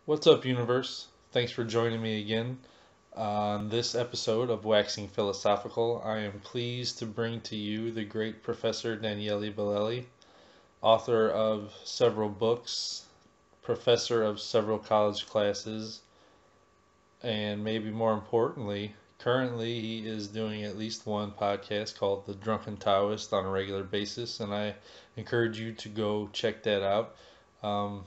What's up, universe? Thanks for joining me again. On this episode of Waxing Philosophical, I am pleased to bring to you the great Professor Daniele Boleli, author of several books, professor of several college classes, and maybe more importantly, currently he is doing at least one podcast called The Drunken Taoist on a regular basis, and I encourage you to go check that out. Um,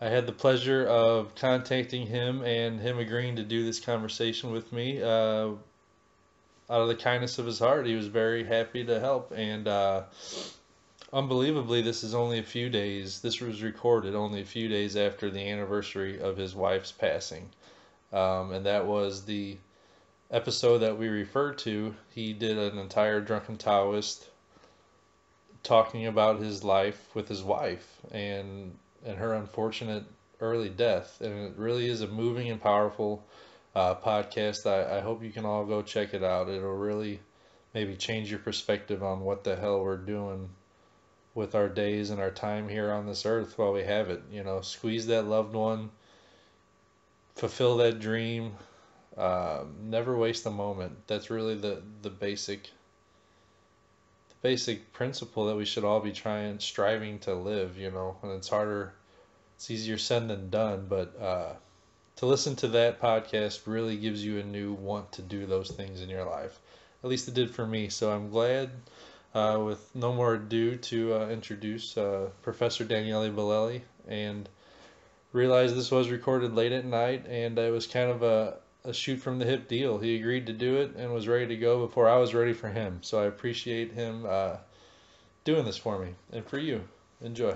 I had the pleasure of contacting him and him agreeing to do this conversation with me out of the kindness of his heart. He was very happy to help, and unbelievably, this is only a few days. This was recorded only a few days after the anniversary of his wife's passing, and that was the episode that we referred to. He did an entire Drunken Taoist talking about his life with his wife and her unfortunate early death. And it really is a moving and powerful podcast. I hope you can all go check it out. It'll really maybe change your perspective on what the hell we're doing with our days and our time here on this earth while we have it. You know, squeeze that loved one, fulfill that dream, never waste a moment. That's really the basic principle that we should all be striving to live, you know. And it's easier said than done, but to listen to that podcast really gives you a new want to do those things in your life. At least it did for me. So I'm glad, with no more ado, to introduce Professor Daniele Boleli, and realize this was recorded late at night, and it was kind of a shoot from the hip deal. He agreed to do it and was ready to go before I was ready for him. So I appreciate him doing this for me and for you. Enjoy.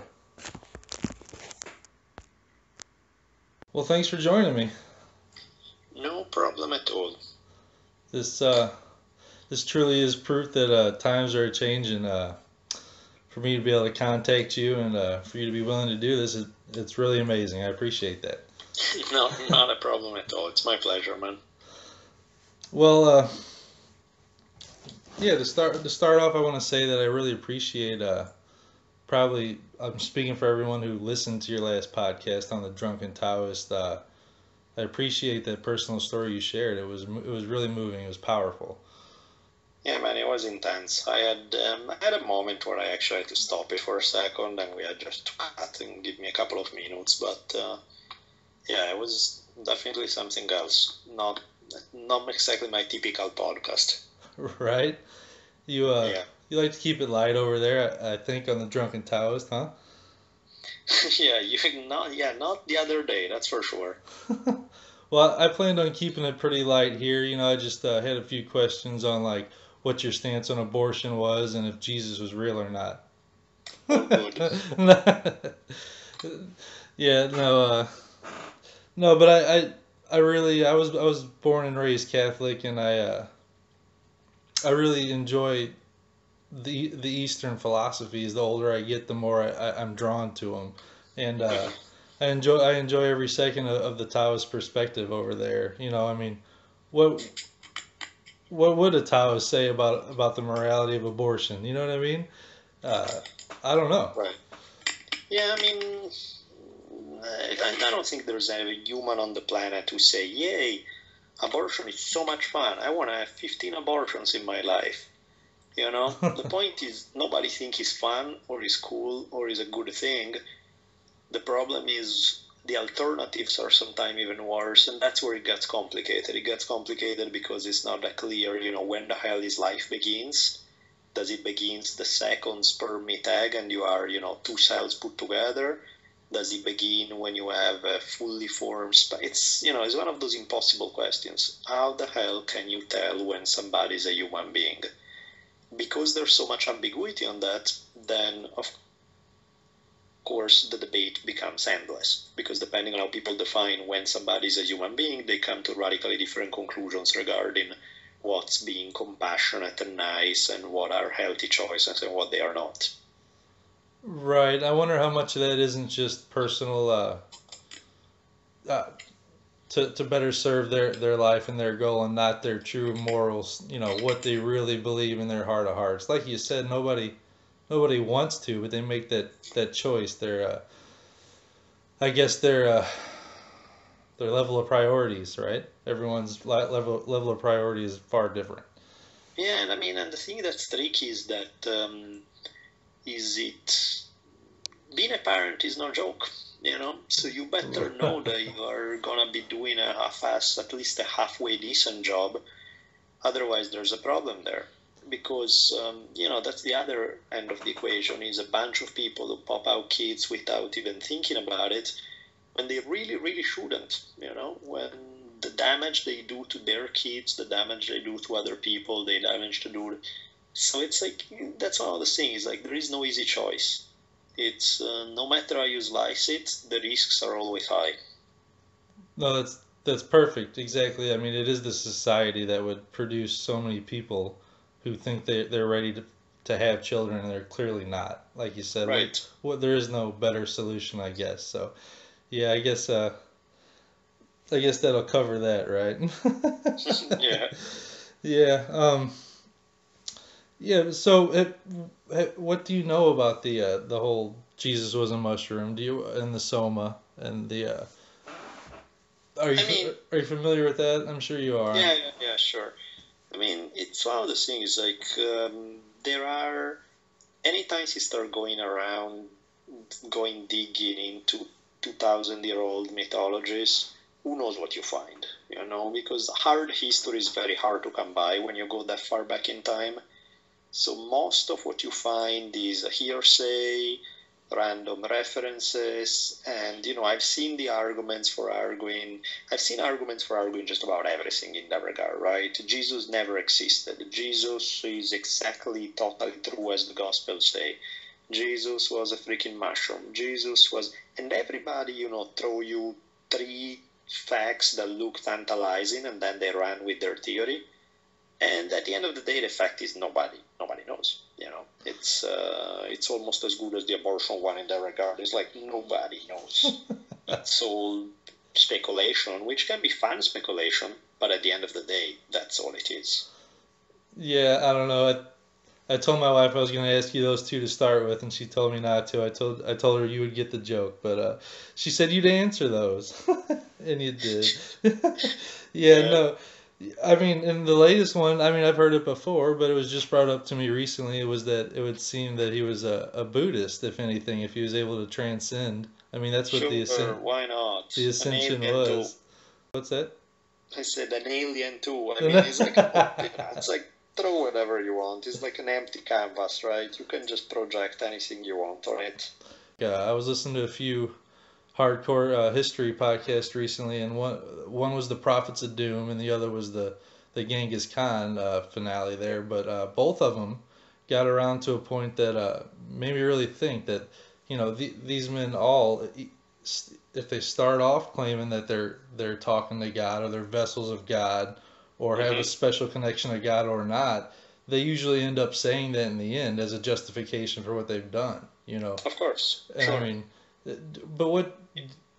Well, thanks for joining me. No problem at all. This this truly is proof that times are changing. For me to be able to contact you and for you to be willing to do this, it's really amazing. I appreciate that. No, not a problem at all. It's my pleasure, man. Well, yeah. To start off, I want to say that I really appreciate. Probably, I'm speaking for everyone who listened to your last podcast on the Drunken Taoist. I appreciate that personal story you shared. It was really moving. It was powerful. Yeah, man, it was intense. I had a moment where I actually had to stop it for a second, and we had just to cut and give me a couple of minutes. But yeah, it was definitely something else. Not exactly my typical podcast. Right? You Yeah, you like to keep it light over there, I think, on the Drunken Taoist, huh? yeah, not the other day, that's for sure. Well, I planned on keeping it pretty light here. You know, I just had a few questions on like what your stance on abortion was and if Jesus was real or not. Oh, good. Yeah, no, but I really I was born and raised Catholic, and I really enjoy the Eastern philosophies. The older I get, the more I'm drawn to them, and I enjoy every second of the Taoist perspective over there. You know, I mean, what what would a Taoist say about the morality of abortion? You know what I mean? Uh, I don't know. Right. Yeah, I mean, I don't think there's a human on the planet who say, "Yay, abortion is so much fun. I want to have 15 abortions in my life." You know, the point is nobody thinks it's fun or is cool or is a good thing. The problem is the alternatives are sometimes even worse, and that's where it gets complicated. It gets complicated because it's not that clear, when the hell is life begins. Does it begins the second sperm meet egg and you are, two cells put together? Does it begin when you have a fully formed it's one of those impossible questions. How the hell can you tell when somebody is a human being? Because there's so much ambiguity on that, then of course the debate becomes endless. Because depending on how people define when somebody is a human being, they come to radically different conclusions regarding what's being compassionate and nice and what are healthy choices and what they are not. Right. I wonder how much of that isn't just personal, uh, to better serve their life and their goal, and not their true morals. You know what they really believe in their heart of hearts. Like you said, nobody wants to, but they make that choice. I guess they're their level of priorities, right? Everyone's level of priority is far different. Yeah, and I mean, and the thing that's tricky is that is it being a parent is no joke, you know. So you better know that you are gonna be doing a half-ass, at least a halfway decent job. Otherwise, there's a problem there, because you know, that's the other end of the equation, is a bunch of people who pop out kids without even thinking about it, when they really, really shouldn't. You know, when the damage they do to their kids, the damage they do to other people, they damage to do. So it's like, that's one of the things. Like, there is no easy choice. It's no matter how you slice it, the risks are always high. No, that's perfect. Exactly. I mean, it is the society that would produce so many people who think they're ready to have children and they're clearly not. Like you said, Right. there is no better solution, I guess. So yeah, I guess that'll cover that, right? Yeah. Yeah. Yeah. So, what do you know about the whole Jesus was a mushroom? Do you and the soma and the I mean, are you familiar with that? I'm sure you are. yeah, sure. I mean, it's one of the things, like, there are, anytime you start going around, going digging into 2,000-year-old mythologies, who knows what you find, you know, because hard history is very hard to come by when you go that far back in time. So most of what you find is a hearsay, random references, and you know, I've seen arguments for arguing just about everything in that regard, right? Jesus never existed. Jesus is exactly totally true as the Gospels say. Jesus was a freaking mushroom. Jesus was, and everybody, you know, throw you three facts that look tantalizing, and then they run with their theory. And at the end of the day, the fact is nobody knows. You know, it's almost as good as the abortion one in that regard. It's like nobody knows. It's all speculation, which can be fun speculation, but at the end of the day, that's all it is. Yeah, I don't know. I told my wife I was going to ask you those two to start with, and she told me not to. I told her you would get the joke, but she said you'd answer those, and you did. Yeah, Yeah, no. I mean, in the latest one, I mean, I've heard it before, but it was just brought up to me recently. It was that it would seem that he was a Buddhist, if anything, if he was able to transcend. I mean, that's what sure, why the not? An ascension alien too. was. What's that? I said an alien too. I mean, it's like, it's like throw whatever you want. It's like an empty canvas, right? You can just project anything you want on it. Yeah, I was listening to a few hardcore history podcast recently, and one was the Prophets of Doom, and the other was the Genghis Khan finale there. But both of them got around to a point that made me really think that these men all, if they start off claiming that they're talking to God or they're vessels of God or have a Hmm. special connection to God or not, they usually end up saying that in the end as a justification for what they've done. Of course, And I sure. mean, but what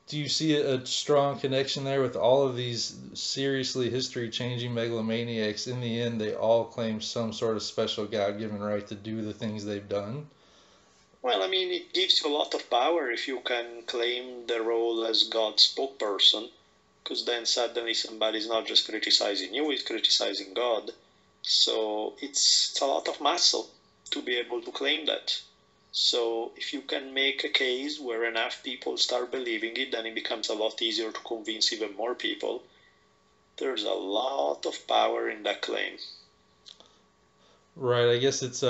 do you see a strong connection there with all of these seriously history-changing megalomaniacs? In the end, they all claim some sort of special God-given right to do the things they've done. Well, I mean, it gives you a lot of power if you can claim the role as God's spokesperson, because then suddenly somebody's not just criticizing you, he's criticizing God. So it's a lot of muscle to be able to claim that. So if you can make a case where enough people start believing it, then it becomes a lot easier to convince even more people. There's a lot of power in that claim. Right. I guess it's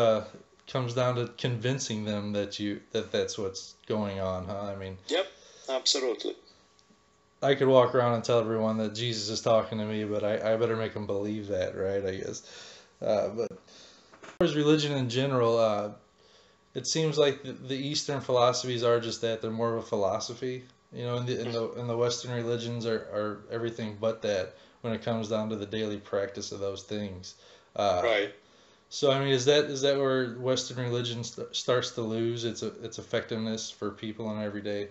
comes down to convincing them that that's what's going on, huh? I mean, Yep, absolutely. I could walk around and tell everyone that Jesus is talking to me, but I better make them believe that, right? I guess. But as far as religion in general, it seems like the Eastern philosophies are just that. They're more of a philosophy. In the Western religions are everything but that when it comes down to the daily practice of those things. Uh, Right. so I mean, is that where Western religion starts to lose its effectiveness for people in everyday Well,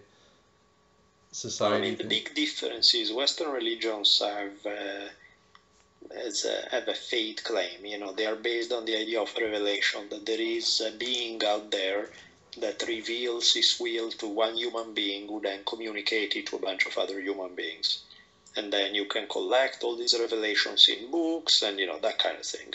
I society? mean, the big difference is Western religions have a faith claim. You know, they are based on the idea of revelation, that there is a being out there that reveals his will to one human being who then communicate it to a bunch of other human beings. and then you can collect all these revelations in books and that kind of thing.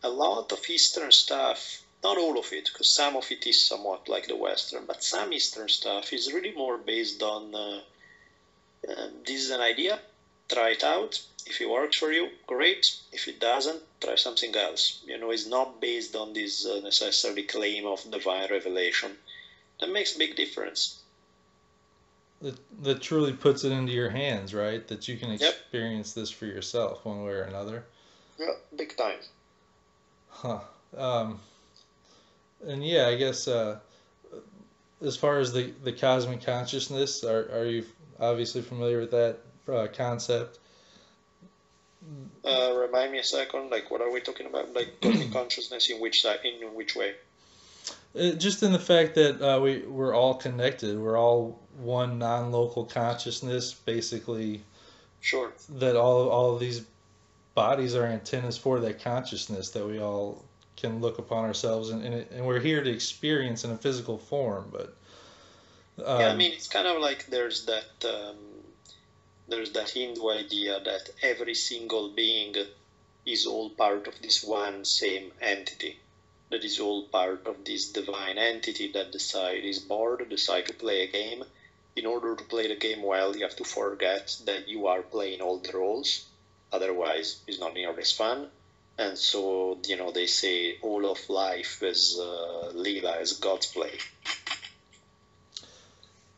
A lot of Eastern stuff, not all of it, because some of it is somewhat like the Western, but some Eastern stuff is really more based on this is an idea, try it out. If it works for you, great. If it doesn't, try something else. It's not based on this necessarily claim of divine revelation. That makes a big difference. That truly puts it into your hands, right? That you can Yep. experience this for yourself one way or another. Yeah, big time. Huh. And yeah, I guess as far as the cosmic consciousness, are you obviously familiar with that concept? Remind me a second. Like, what are we talking about? Like cosmic consciousness in which side? In which way? Just in the fact that we're all connected. We're all one non-local consciousness, basically. Sure. That all of these bodies are antennas for that consciousness that we all can look upon ourselves and we're here to experience in a physical form. But yeah, I mean, it's kind of like there's that Hindu idea that every single being is all part of this one same entity. That is all part of this divine entity that is bored, decide to play a game. In order to play the game well, you have to forget that you are playing all the roles. Otherwise, it's not nearly as fun. And so, they say all of life is Leela, is God's play.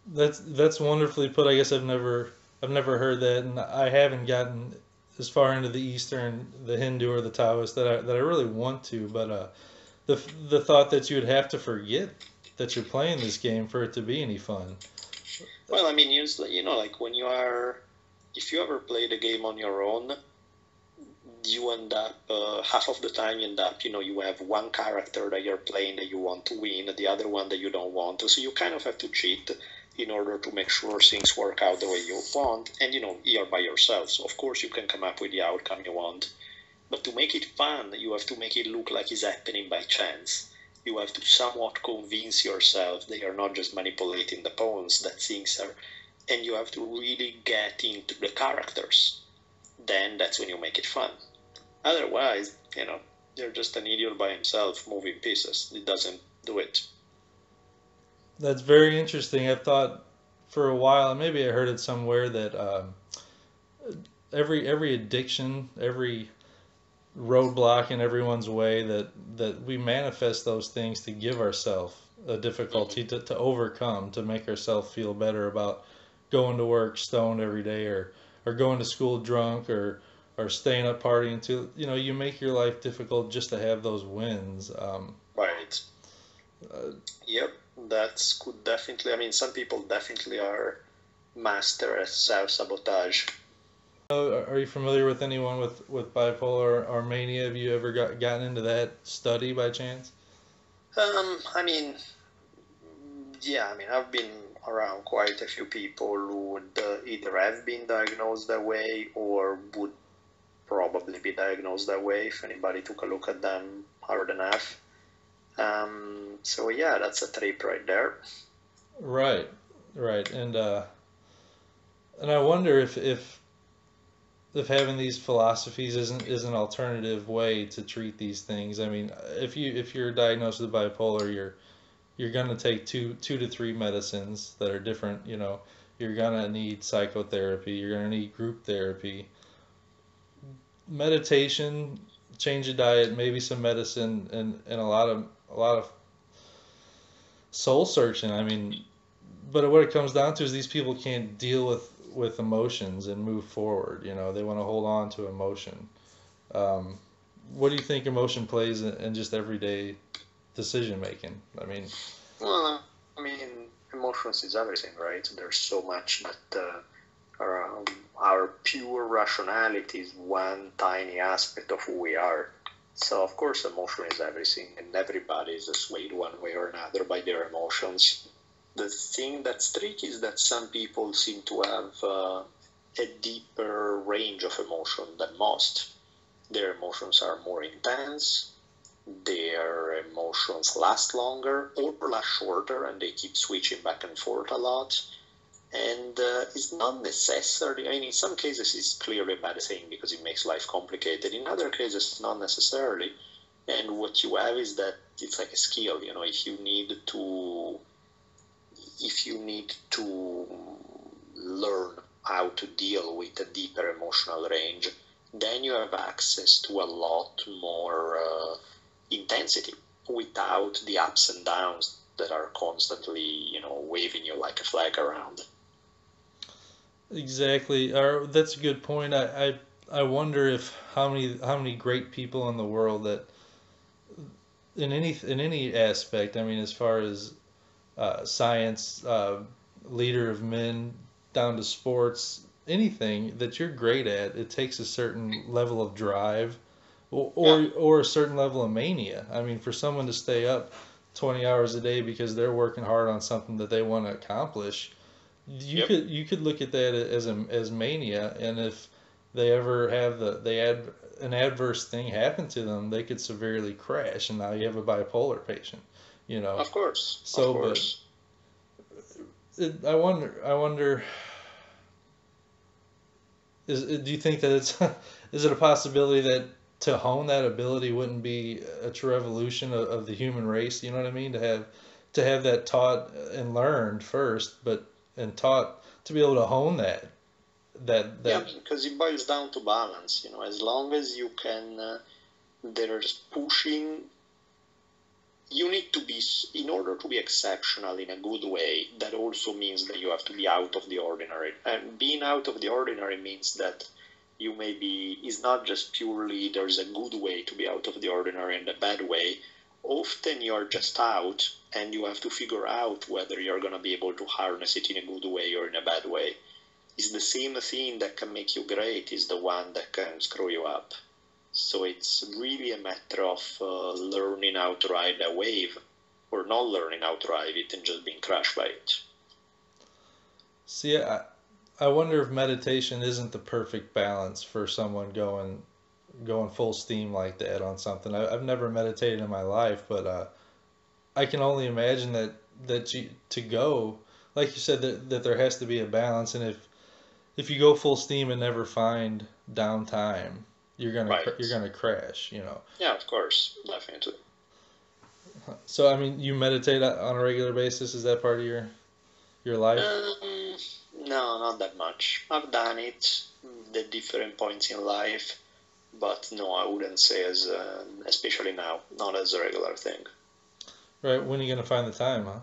That's wonderfully put. I guess I've never heard that, and I haven't gotten as far into the Eastern, the Hindu or the Taoist that I really want to. But the thought that you would have to forget that you're playing this game for it to be any fun. Well, I mean, like when if you ever play the game on your own, you end up, half of the time you end up, you have one character that you're playing that you want to win, the other one that you don't want to. So you kind of have to cheat in order to make sure things work out the way you want. And, you're by yourself. So, of course, you can come up with the outcome you want. But to make it fun, you have to make it look like it's happening by chance. You have to somewhat convince yourself that you're not just manipulating the pawns, that things are... And you have to really get into the characters. Then that's when you make it fun. Otherwise, you're just an idiot by himself moving pieces. It doesn't do it. That's very interesting. I've thought for a while, and maybe I heard it somewhere, that every addiction, every roadblock in everyone's way, that we manifest those things to give ourselves a difficulty to overcome, to make ourselves feel better about going to work stoned every day, or going to school drunk, or staying up partying too. You make your life difficult just to have those wins. Right. Yep, could definitely. I mean, some people definitely are master at self-sabotage. Are you familiar with anyone with bipolar or mania? Have you ever gotten into that study by chance? I mean, yeah, I've been around quite a few people who would either have been diagnosed that way or would probably be diagnosed that way if anybody took a look at them hard enough. So yeah, that's a trip right there. Right, and I wonder if having these philosophies is an alternative way to treat these things. I mean, if you're diagnosed with bipolar, you're gonna take two to three medicines that are different. You're gonna need psychotherapy. You're gonna need group therapy, meditation, change of diet, maybe some medicine, and a lot of soul searching. I mean, but what it comes down to is these people can't deal with emotions and move forward. They want to hold on to emotion. What do you think emotion plays in just everyday decision making? Well, emotions is everything, right? There's so much that our pure rationality is one tiny aspect of who we are. So, of course, emotion is everything, and everybody is swayed one way or another by their emotions. The thing that's tricky is that some people seem to have a deeper range of emotion than most. Their emotions are more intense, their emotions last longer or last shorter, and they keep switching back and forth a lot. And is not necessarily. I mean, in some cases, it's clearly a bad thing because it makes life complicated. In other cases, not necessarily. And what you have is that it's like a skill. You know, if you need to learn how to deal with a deeper emotional range, then you have access to a lot more intensity without the ups and downs that are constantly, waving you like a flag around. Exactly. That's a good point. I wonder if how many great people in the world that in any aspect. I mean, as far as science, leader of men, down to sports, anything that you're great at, it takes a certain level of drive, or Yeah, or a certain level of mania. I mean, for someone to stay up 20 hours a day because they're working hard on something that they want to accomplish, yep, you could look at that as mania, and if they ever have an adverse thing happen to them, they could severely crash, and now you have a bipolar patient, you know. of course, of So, but course. I wonder, do you think that it's is it a possibility that to hone that ability wouldn't be a true evolution of the human race? You know what I mean? To have that taught and learned first, but and taught to be able to hone Yeah, that because it boils down to balance. As long as you can, there's pushing. You need to be, in order to be exceptional in a good way, that also means that you have to be out of the ordinary. And being out of the ordinary means that you may be, is not just purely there's a good way to be out of the ordinary and a bad way. Often you're just out and you have to figure out whether you're going to be able to harness it in a good way or in a bad way. It's the same thing that can make you great is the one that can screw you up. So it's really a matter of learning how to ride a wave, or not learning how to ride it and just being crushed by it. see I wonder if meditation isn't the perfect balance for someone going full steam like that on something. I've never meditated in my life, but I can only imagine that you to go like you said that there has to be a balance, and if you go full steam and never find downtime, you're Right. gonna crash, you know. Yeah, of course, definitely. So I mean, you meditate on a regular basis. Is that part of your life? Um, no, not that much. I've done it at different points in life, but no, I wouldn't say especially now, not as a regular thing. Right. When are you gonna find the time, huh?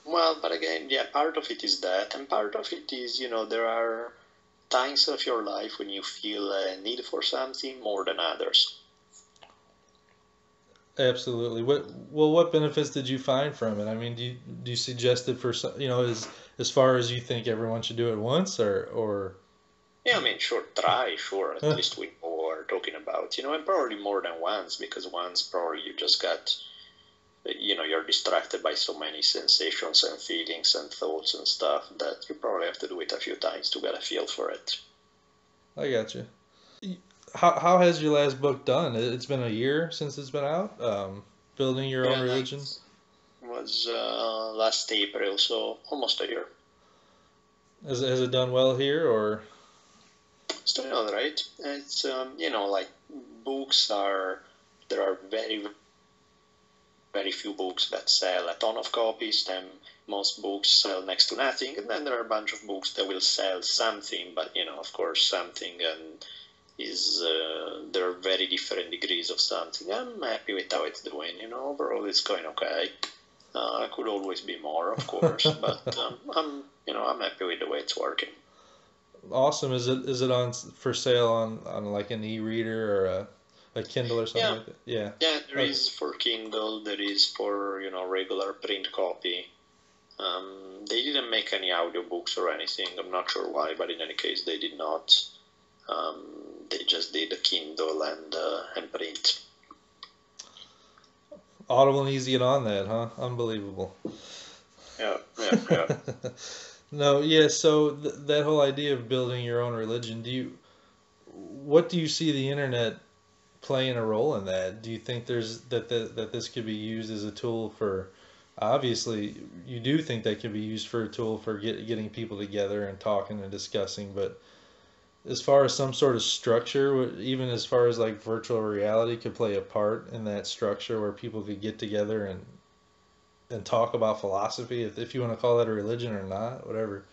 Well, but again, yeah, part of it is that, and part of it is, there are times of your life when you feel a need for something more than others. Absolutely. What benefits did you find from it? I mean, do you suggest it for as far as you think everyone should do it once, or Yeah, I mean, sure, try, sure, at least we know what we're talking about, and probably more than once, because once probably you just got, you're distracted by so many sensations and feelings and thoughts and stuff that you probably have to do it a few times to get a feel for it. I got you. How has your last book done? It's been a year since it's been out. Building your own Yeah, religion. it was last April, so almost a year. Has it done well here, or It's doing all right. It's, like books are, there are very, very few books that sell a ton of copies, then most books sell next to nothing, and then there are a bunch of books that will sell something, but of course, something and is there are very different degrees of something. I'm happy with how it's doing. Overall, it's going okay. I could always be more, of course, but I'm happy with the way it's working. awesome? Is it on for sale on like an e-reader or a Kindle or something Yeah, like that? Yeah. yeah. There Okay. is for Kindle. There is for regular print copy. They didn't make any audiobooks or anything. I'm not sure why, but in any case, they did not. Um, they just did a Kindle and print. Audible and easy get on that, huh? Unbelievable. Yeah, yeah, yeah. No, yeah. So that whole idea of building your own religion, what do you see the internet playing a role in that? Do you think that this could be used as a tool for obviously you do think that can be used for a tool for getting people together and talking and discussing, but as far as some sort of structure, even as far as like virtual reality could play a part in that structure where people could get together and talk about philosophy, if you want to call that a religion or not, whatever.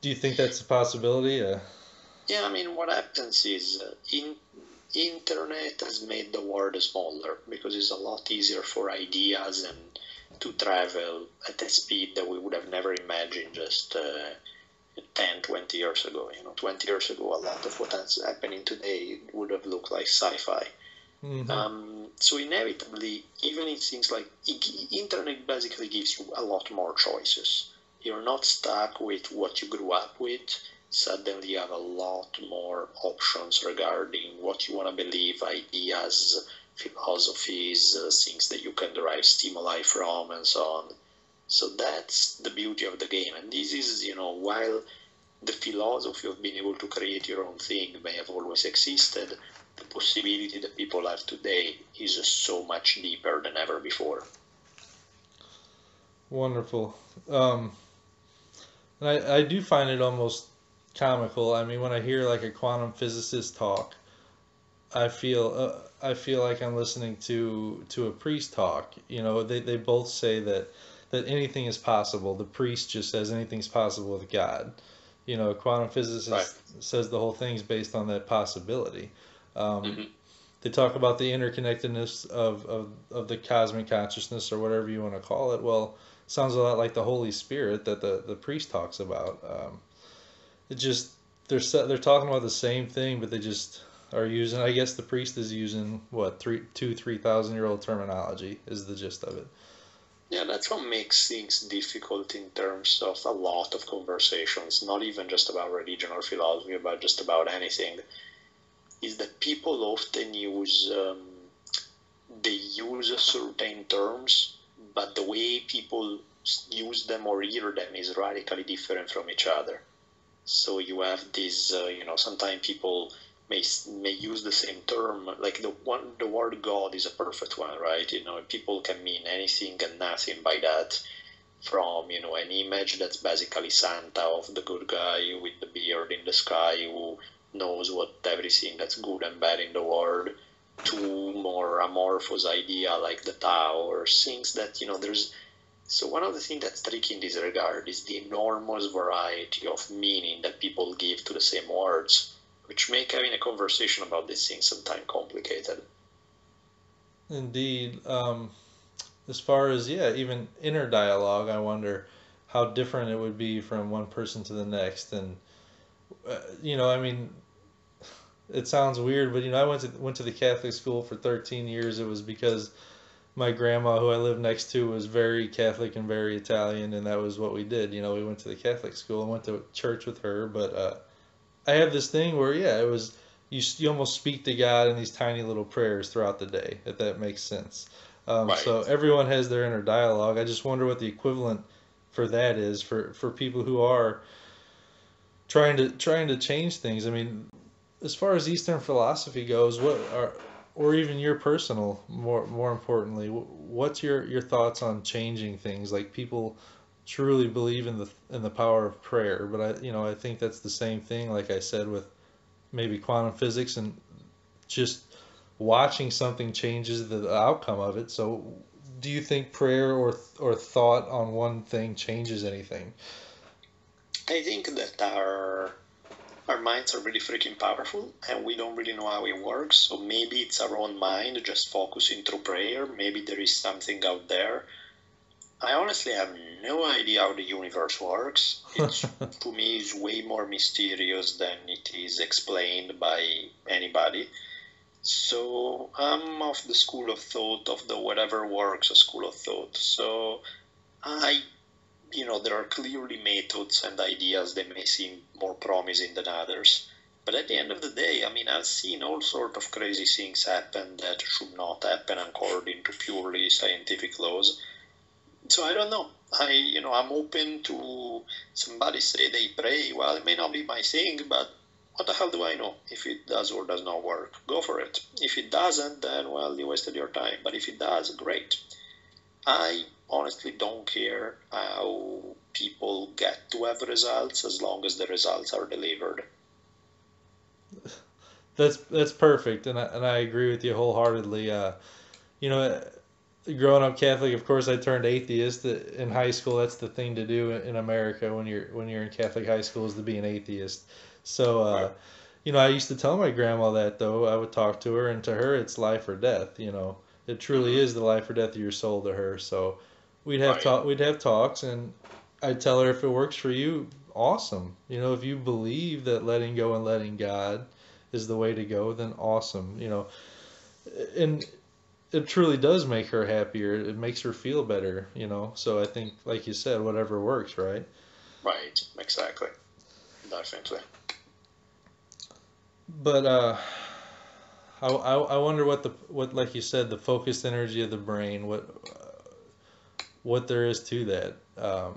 Do you think that's a possibility? Yeah, I mean, what happens is internet has made the world smaller because it's a lot easier for ideas and to travel at a speed that we would have never imagined just 10, 20 years ago. 20 years ago, a lot of what's happening today would have looked like sci-fi. So inevitably, even in things like internet basically gives you a lot more choices. You're not stuck with what you grew up with. Suddenly you have a lot more options regarding what you want to believe, ideas, philosophies, things that you can derive stimuli from, and so on. So that's the beauty of the game. And this is, while the philosophy of being able to create your own thing may have always existed, the possibility that people have today is so much deeper than ever before. Wonderful. And I do find it almost comical. I mean, when I hear like a quantum physicist talk, I feel like I'm listening to a priest talk. They both say that anything is possible. The priest just says anything's possible with God. A quantum physicist Right. says the whole thing's based on that possibility. Mm-hmm. They talk about the interconnectedness of the cosmic consciousness or whatever you want to call it. Well, sounds a lot like the Holy Spirit that the priest talks about. It just they're talking about the same thing, but they just are using. I guess the priest is using what 3,000 year old terminology is the gist of it. Yeah, that's what makes things difficult in terms of a lot of conversations, not even just about religion or philosophy, but just about anything, is that people often they use certain terms, but the way people use them or hear them is radically different from each other. So you have this, sometimes people may use the same term, like the word God is a perfect one, right? People can mean anything and nothing by that. From an image that's basically Santa of the good guy with the beard in the sky who knows what everything that's good and bad in the world, to more amorphous idea like the Tao or things that there's. So one of the things that's tricky in this regard is the enormous variety of meaning that people give to the same words, which make having a conversation about these things sometimes complicated. Indeed. As far as even inner dialogue, I wonder how different it would be from one person to the next. And I mean, it sounds weird, but I went to the Catholic school for 13 years. It was because my grandma, who I lived next to, was very Catholic and very Italian, and that was what we did. We went to the Catholic school and went to church with her. But I have this thing where it was you almost speak to God in these tiny little prayers throughout the day, if that makes sense. Right. So everyone has their inner dialogue. I just wonder what the equivalent for that is for people who are trying to change things. I mean, as far as Eastern philosophy goes, what are or even your personal, more importantly, what's your thoughts on changing things? Like people truly believe in the power of prayer, but I think that's the same thing. Like I said with maybe quantum physics and just watching something changes the outcome of it. So, do you think prayer or thought on one thing changes anything? I think that our minds are really freaking powerful and we don't really know how it works. So maybe it's our own mind just focusing through prayer. Maybe there is something out there. I honestly have no idea how the universe works. It's to me is way more mysterious than it is explained by anybody. So I'm of the school of thought of the whatever works school of thought. So I there are clearly methods and ideas that may seem more promising than others. But at the end of the day, I mean, I've seen all sort of crazy things happen that should not happen according to purely scientific laws. So I don't know. I'm open to somebody say they pray. Well, it may not be my thing, but what the hell do I know if it does or does not work? Go for it. If it doesn't, then well, you wasted your time. But if it does, great. I honestly don't care how people get to have results as long as the results are delivered. That's perfect, and I agree with you wholeheartedly. You know, growing up Catholic, of course, I turned atheist in high school. That's the thing to do in America when you're in Catholic high school is to be an atheist. So, Right. you know, I used to tell my grandma that though. I would talk to her, and to her, it's life or death. You know, it truly Hmm. is the life or death of your soul to her. So, Right. we'd have talks, and I'd tell her if it works for you, awesome. You know, if you believe that letting go and letting God is the way to go, then awesome. You know, and it truly does make her happier. It makes her feel better, you know. So I think, like you said, whatever works, right? Right. Exactly. Definitely. But I wonder what like you said, the focused energy of the brain, what there is to that. I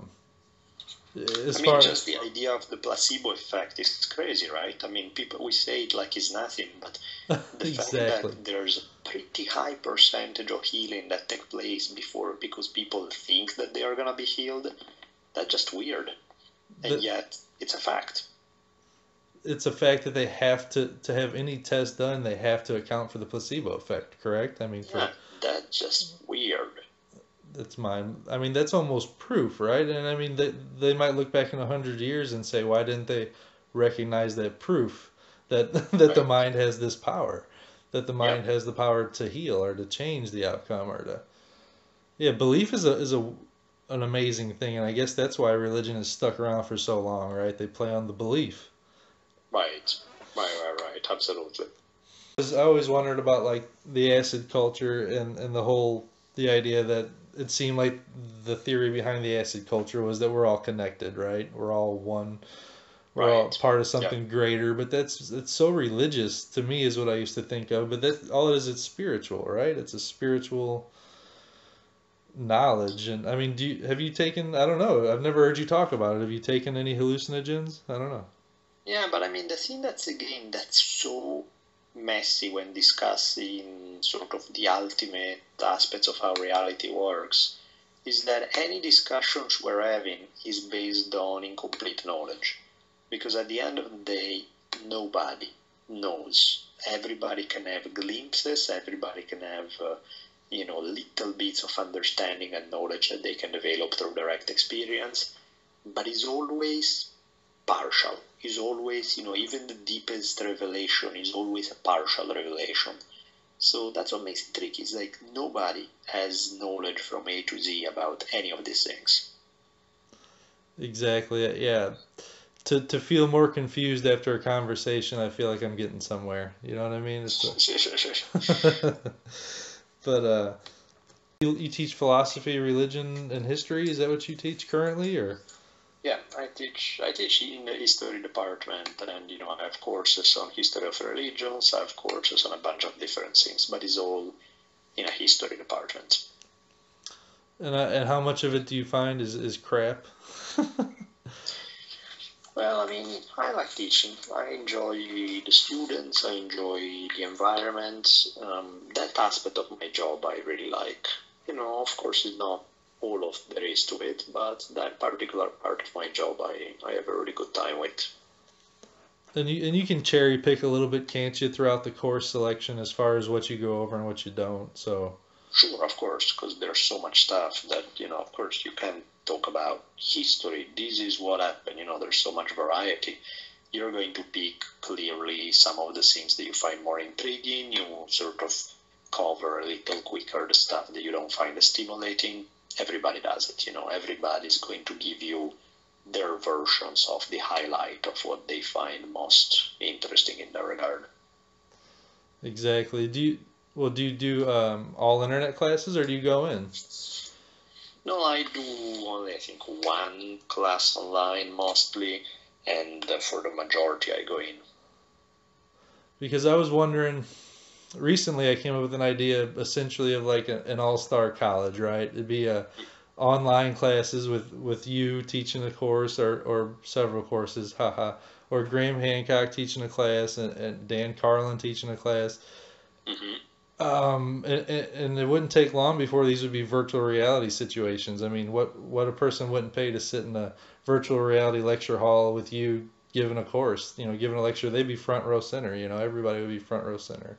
As mean, far just the idea of the placebo effect is crazy, right? I mean, people, we say it like it's nothing, but the fact exactly, that there's a pretty high percentage of healing that takes place before because people think that they are gonna be healed, that's just weird. And that yet, it's a fact. it's a fact that they have to have any test done. They have to account for the placebo effect, correct? I mean, for Yeah, that's just weird. that's mine. I mean, that's almost proof, right? And I mean, they might look back in 100 years and say, why didn't they recognize that proof that that the Right? mind has this power, that the Yeah. mind has the power to heal or to change the outcome or to yeah, belief is a an amazing thing, and I guess that's why religion has stuck around for so long, right? They play on the belief. Right. Right. Absolutely. I always wondered about like the acid culture and the whole the idea that it seemed like the theory behind the acid culture was that we're all connected, right? We're all one. We're all Right. part of Yeah. something greater. But that's it's so religious to me is what I used to think of. But that all it is it's spiritual, right? It's a spiritual knowledge. And I mean, have you taken? I don't know. I've never heard you talk about it. Have you taken any hallucinogens? I don't know. Yeah, but I mean, the thing that's again that's so messy when discussing sort of the ultimate aspects of how reality works is that any discussions we're having is based on incomplete knowledge. Because at the end of the day, nobody knows. Everybody can have glimpses, everybody can have, little bits of understanding and knowledge that they can develop through direct experience, but it's always partial. Is always, even the deepest revelation is always a partial revelation. So that's what makes it tricky. It's like nobody has knowledge from A to Z about any of these things. Exactly. Yeah. To feel more confused after a conversation, I feel like I'm getting somewhere. You know what I mean? It's a but you teach philosophy, religion, and history. Is that what you teach currently, or? Yeah, I teach in the history department, and I have courses on history of religions. I have courses on a bunch of different things, but it's all in a history department. And how much of it do you find is crap? Well, I mean, I like teaching. I enjoy the students. I enjoy the environment. That aspect of my job I really like. Of course, it's not all of there is to it, but that particular part of my job I have a really good time with. And you can cherry pick a little bit, can't you, throughout the course selection as far as what you go over and what you don't. So Sure, of course, because there's so much stuff that, of course, you can talk about history. This is what happened. There's so much variety. You're going to pick clearly some of the things that you find more intriguing. You sort of cover a little quicker the stuff that you don't find as stimulating. Everybody does it. Everybody's going to give you their versions of the highlight of what they find most interesting in that regard. exactly. Do you do all internet classes or do you go in? No, I do only, I think, one class online mostly, and for the majority, I go in. Because I was wondering recently I came up with an idea essentially of like an all-star college, right? It'd be a online classes with you teaching a course or several courses, haha, or Graham Hancock teaching a class and Dan Carlin teaching a class. Hmm. And it wouldn't take long before these would be virtual reality situations. I mean, what a person wouldn't pay to sit in a virtual reality lecture hall with you giving a course, giving a lecture, they'd be front row center, everybody would be front row center.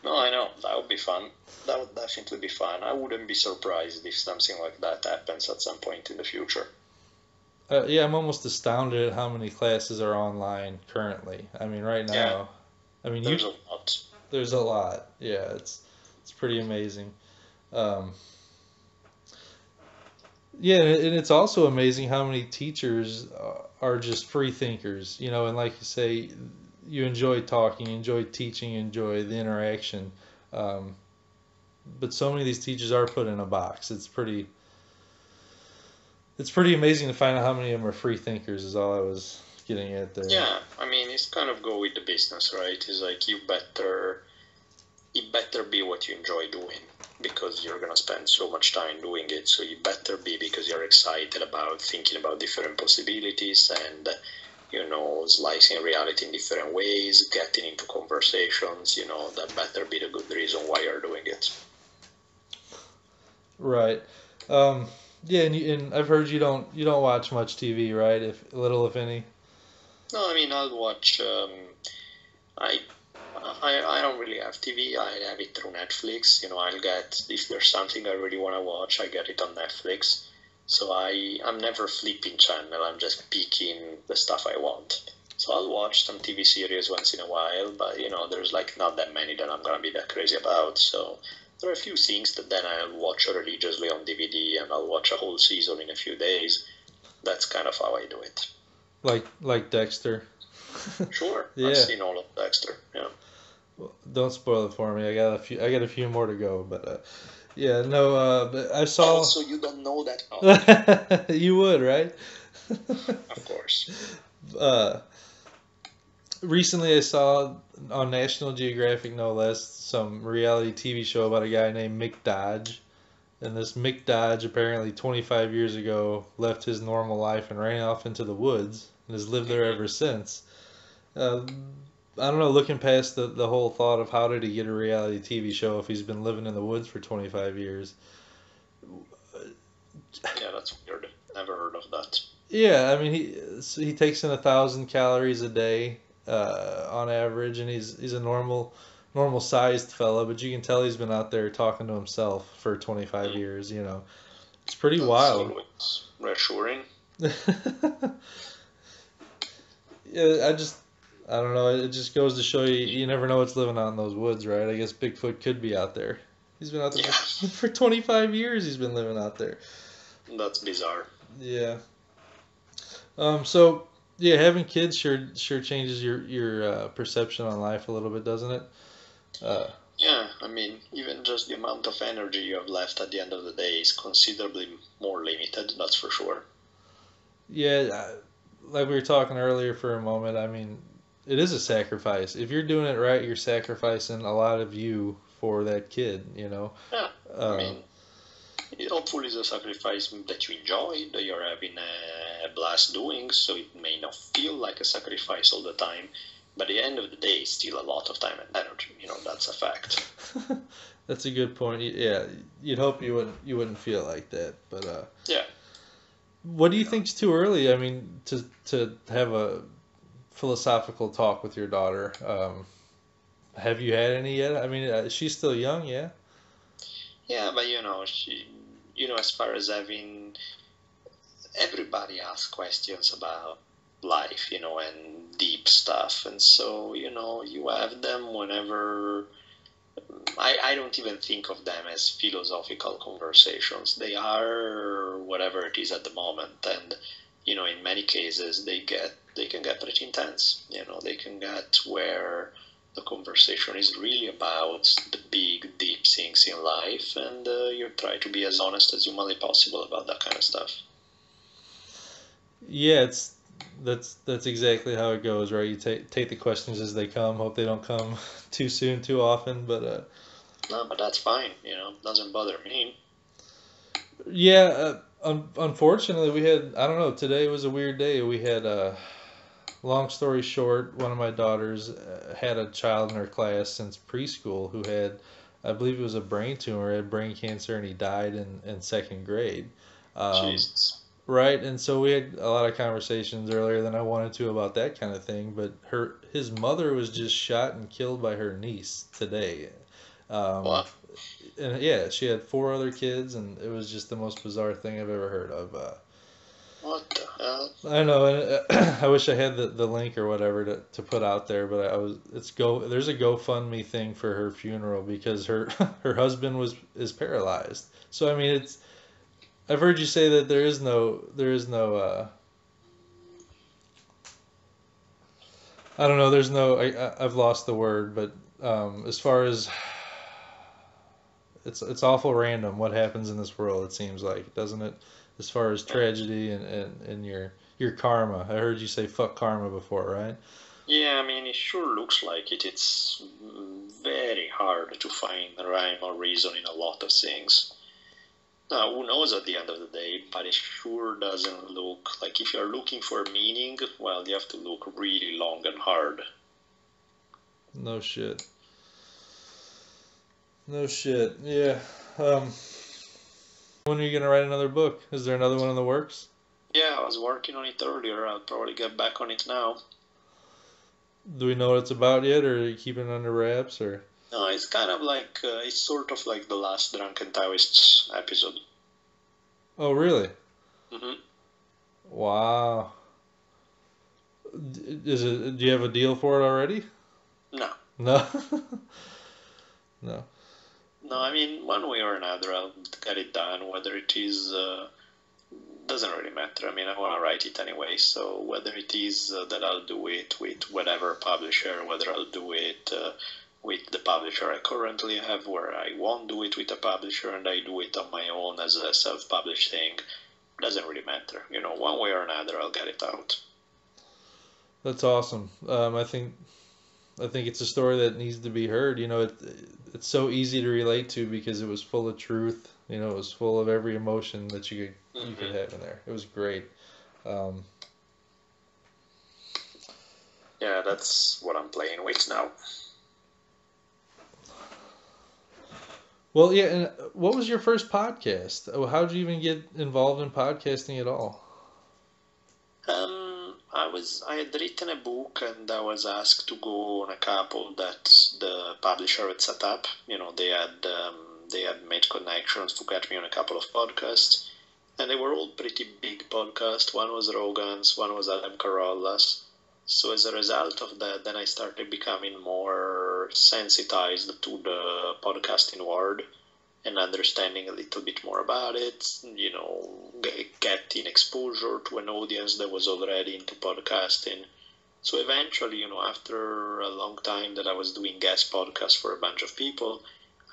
No, I know. That would be fun. That would definitely be fun. I wouldn't be surprised if something like that happens at some point in the future. Yeah, I'm almost astounded at how many classes are online currently. I mean, right Yeah, now, I mean, there's a lot. there's a lot. Yeah, it's pretty amazing. Um, yeah, and it's also amazing how many teachers are just free thinkers, and like you say, you enjoy talking, you enjoy teaching, you enjoy the interaction. Um, but so many of these teachers are put in a box. It's pretty amazing to find out how many of them are free thinkers. Is all I was getting at there. Yeah, I mean, it's kind of go with the business, right? It's like it better be what you enjoy doing because you're gonna spend so much time doing it. So you better be because you're excited about thinking about different possibilities and slicing reality in different ways, getting into conversations. That better be the good reason why you're doing it. Right. Um, yeah, and I've heard you don't watch much TV, right? If little, if any. No, I mean I'll watch. I I don't really have TV. I have it through Netflix. I'll get if there's something I really want to watch, I get it on Netflix. So I'm never flipping channel. I'm just picking the stuff I want. So I'll watch some TV series once in a while, but there's like not that many that I'm gonna be that crazy about. So there are a few things that then I'll watch religiously on DVD, and I'll watch a whole season in a few days. That's kind of how I do it. Like Dexter. Sure, I've Yeah. seen all of Dexter. Yeah. Well, don't spoil it for me. I got a few more to go, but yeah, no. But I Oh, saw. so you don't know that? Oh, okay. You would, right? Of course. uh, Recently, I saw on National Geographic, no less, some reality TV show about a guy named Mick Dodge. And this Mick Dodge apparently 25 years ago left his normal life and ran off into the woods and has lived there Hmm. ever since. Uh, I don't know, looking past the whole thought of how did he get a reality TV show if he's been living in the woods for 25 years. Yeah, that's weird. Never heard of that. Yeah, I mean he takes in 1,000 calories a day on average, and he's a normal sized fella, but you can tell he's been out there talking to himself for 25 Hmm. years. It's pretty That's wild. always reassuring. Yeah, I don't know. It just goes to show you never know what's living out in those woods, right? I guess Bigfoot could be out there. He's been out there Yeah, for 25 years. He's been living out there. that's bizarre. Yeah. So yeah, having kids sure changes your perception on life a little bit, doesn't it? Uh, Yeah, I mean, even just the amount of energy you have left at the end of the day is considerably more limited, that's for sure. yeah, like we were talking earlier for a moment. I mean, it is a sacrifice. If you're doing it right, you're sacrificing a lot of you for that kid. Yeah, I Uh, mean, hopefully it's a sacrifice that you enjoy, that you're having a blast doing, so it may not feel like a sacrifice all the time, but at the end of the day, it's still a lot of time and energy. That's a fact. that's a good point. Yeah, you'd hope you wouldn't feel like that, but Yeah, what do you you know. think's too early? I mean, to have a philosophical talk with your daughter. Have you had any yet? I mean, she's still young, yeah. Yeah, but as far as having everybody asks questions about life, and deep stuff, and so you have them whenever. I don't even think of them as philosophical conversations. They are whatever it is at the moment, and in many cases they can get pretty intense. They can get where the conversation is really about the big, deep things in life, and you try to be as honest as humanly possible about that kind of stuff. Yeah, that's exactly how it goes, right? You take the questions as they come. Hope they don't come too soon, too often. But No, but that's fine. Doesn't bother me. yeah, unfortunately, we had I don't know. Today was a weird day. We had long story short, one of my daughters had a child in her class since preschool who had I believe it was a brain tumor, had brain cancer, and he died in second grade. Um, Jesus. right, and so we had a lot of conversations earlier than I wanted to about that kind of thing. But his mother was just shot and killed by her niece today. Um, What? and yeah, she had four other kids, and it was just the most bizarre thing I've ever heard of. What the hell? I know, and I wish I had the link or whatever to put out there, but there's a GoFundMe thing for her funeral because her her husband is paralyzed. So I mean, I've heard you say that there is no I don't know, there's no I've lost the word, but as far as it's awful random what happens in this world, it seems like, doesn't it? As far as tragedy and your karma. I heard you say fuck karma before, right? Yeah, I mean, it sure looks like it. It's very hard to find rhyme or reason in a lot of things. Now, who knows at the end of the day, but it sure doesn't look like if you're looking for meaning, well, you have to look really long and hard. No shit. No shit. Yeah. Um, when are you gonna write another book? Is there another one in the works? Yeah, I was working on it earlier. I'll probably get back on it now. Do we know what it's about yet, or are you keeping it under wraps, or? No, it's kind of like, it's sort of like the last Drunken Taoists episode. Oh, really? Hmm. Wow. Is it? Do you have a deal for it already? No. No. No. No, I mean, one way or another, I'll get it done, whether it is doesn't really matter. I mean, I want to write it anyway, so whether it is that I'll do it with whatever publisher, whether I'll do it with the publisher I currently have, where I won't do it with a publisher and I do it on my own as a self-published thing, doesn't really matter. You know, one way or another, I'll get it out. That's awesome. I think it's a story that needs to be heard. It's so easy to relate to because it was full of truth. It was full of every emotion that you could have in there. It was great. Um, Yeah, that's what I'm playing with now. well, yeah. And what was your first podcast? How did you even get involved in podcasting at all? I had written a book and I was asked to go on a couple that the publisher had set up. You know, they had made connections to get me on a couple of podcasts, and they were all pretty big podcasts. One was Rogan's, one was Adam Carolla's. So as a result of that, then I started becoming more sensitized to the podcasting world and understanding a little bit more about it, you know, getting exposure to an audience that was already into podcasting. So eventually, you know, after a long time that I was doing guest podcasts for a bunch of people,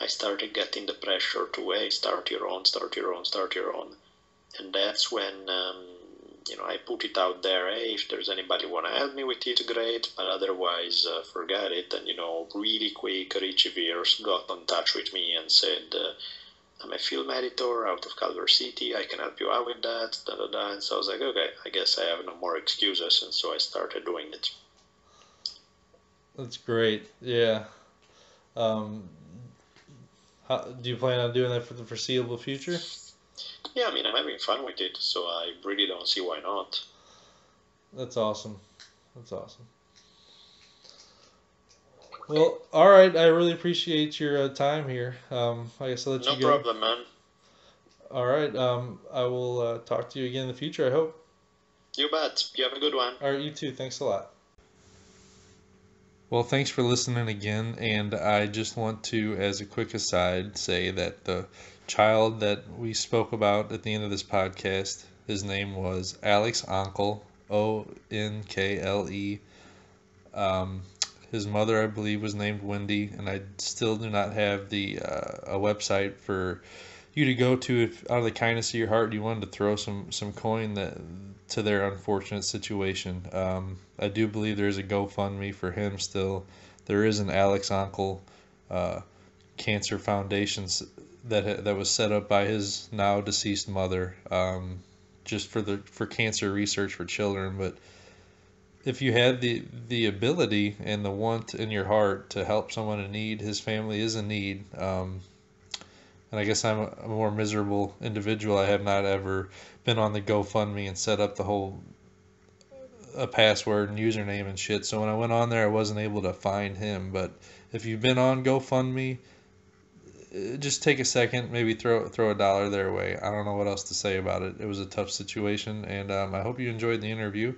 I started getting the pressure to, hey, start your own, start your own, start your own. And that's when, you know, I put it out there, hey, if there's anybody want to help me with it, great, but otherwise, forget it. And, you know, really quick, Richie Veers got in touch with me and said, I'm a film editor out of Culver City, I can help you out with that, da da da. And so I was like, okay, I guess I have no more excuses, and so I started doing it. That's great. Yeah. Um, do you plan on doing that for the foreseeable future? Yeah, I mean, I'm having fun with it, so I really don't see why not. That's awesome. That's awesome. Well, all right. I really appreciate your time here. I guess I'll let No you go. problem, man. All right. I will talk to you again in the future, I hope. You bet. You have a good one. All right, you too. Thanks a lot. Well, thanks for listening again. And I just want to, as a quick aside, say that the child that we spoke about at the end of this podcast, his name was Alex Onkel, Onkle. His mother, I believe, was named Wendy, and I still do not have a website for you to go to if, out of the kindness of your heart, you wanted to throw some coin to their unfortunate situation. I do believe there is a GoFundMe for him still. There is an Alex Onkel Cancer Foundation that was set up by his now deceased mother, just for cancer research for children, but if you had the ability and the want in your heart to help someone in need, his family is in need. And I guess I'm a more miserable individual. I have not ever been on the GoFundMe and set up the whole a password and username and shit. So when I went on there, I wasn't able to find him. But if you've been on GoFundMe, just take a second, maybe throw a dollar their way. I don't know what else to say about it. It was a tough situation, and I hope you enjoyed the interview.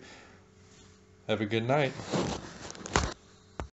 Have a good night.